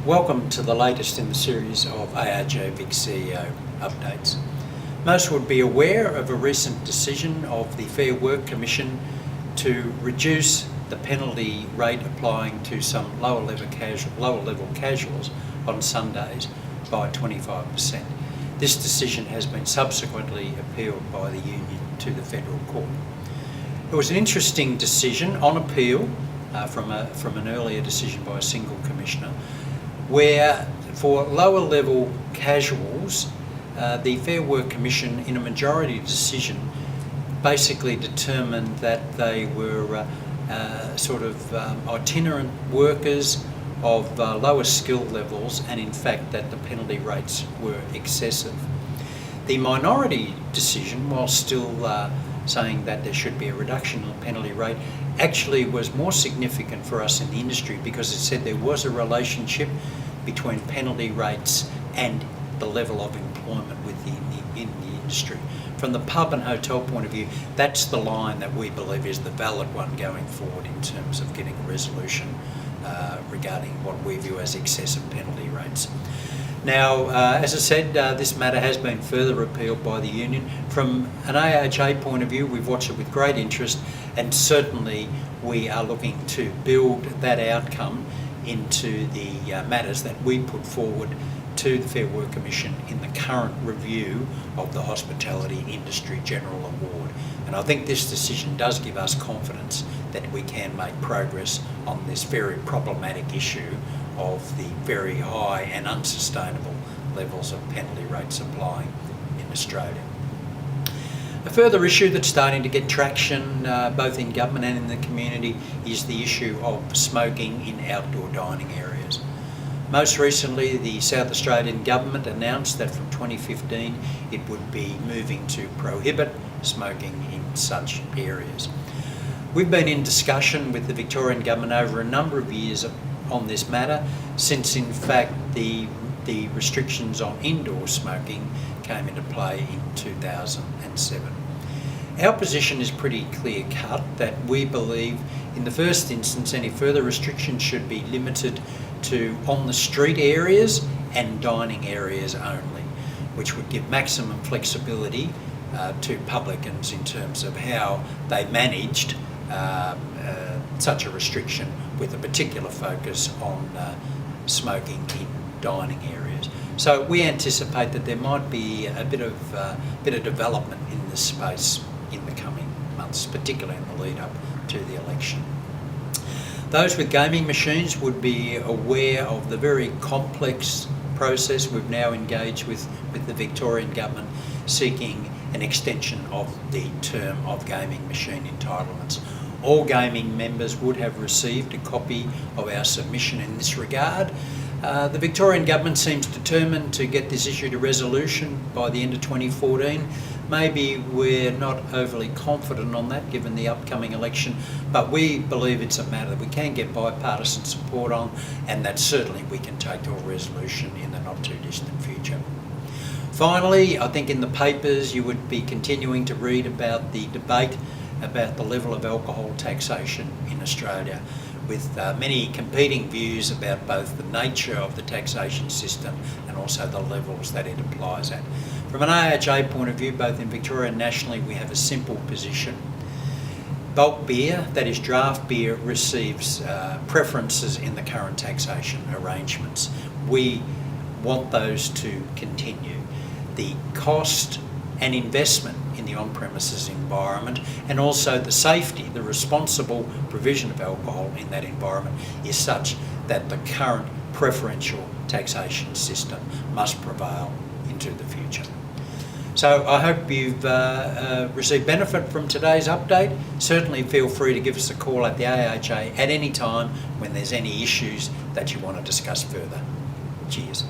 Welcome to the latest in the series of ARJ Vic CEO updates. Most would be aware of a recent decision of the Fair Work Commission to reduce the penalty rate applying to some lower level casuals on Sundays by 25%. This decision has been subsequently appealed by the union to the Federal Court. It was an interesting decision on appeal from an earlier decision by a single commissioner, where for lower level casuals, the Fair Work Commission in a majority decision basically determined that they were itinerant workers of lower skill levels, and in fact that the penalty rates were excessive. The minority decision, while still saying that there should be a reduction in the penalty rate, actually was more significant for us in the industry because it said there was a relationship between penalty rates and the level of employment in the industry. From the pub and hotel point of view, that's the line that we believe is the valid one going forward in terms of getting a resolution regarding what we view as excessive penalty rates. Now, as I said, this matter has been further appealed by the union. From an AHA point of view, we've watched it with great interest, and certainly we are looking to build that outcome into the matters that we put forward to the Fair Work Commission in the current review of the Hospitality Industry General Award. And I think this decision does give us confidence that we can make progress on this very problematic issue of the very high and unsustainable levels of penalty rates applying in Australia. A further issue that's starting to get traction both in government and in the community is the issue of smoking in outdoor dining areas. Most recently, the South Australian government announced that from 2015 it would be moving to prohibit smoking in such areas. We've been in discussion with the Victorian government over a number of years on this matter, since in fact the restrictions on indoor smoking came into play in 2007. Our position is pretty clear cut, that we believe in the first instance any further restrictions should be limited to on the street areas and dining areas only, which would give maximum flexibility to publicans in terms of how they managed such a restriction, with a particular focus on smoking in dining areas. So we anticipate that there might be a bit of development in this space in the coming months, particularly in the lead up to the election. Those with gaming machines would be aware of the very complex process we've now engaged with the Victorian government, seeking an extension of the term of gaming machine entitlements. All gaming members would have received a copy of our submission in this regard. The Victorian government seems determined to get this issue to resolution by the end of 2014. Maybe we're not overly confident on that given the upcoming election, but we believe it's a matter that we can get bipartisan support on, and that certainly we can take to a resolution in the not too distant future. Finally, I think in the papers you would be continuing to read about the debate about the level of alcohol taxation in Australia, with many competing views about both the nature of the taxation system and also the levels that it applies at. From an AHA point of view, both in Victoria and nationally, we have a simple position. Bulk beer, that is draft beer, receives preferences in the current taxation arrangements. We want those to continue. The cost and investment in the on-premises environment, and also the safety, the responsible provision of alcohol in that environment, is such that the current preferential taxation system must prevail into the future. So I hope you've received benefit from today's update. Certainly feel free to give us a call at the AHA at any time when there's any issues that you want to discuss further. Cheers.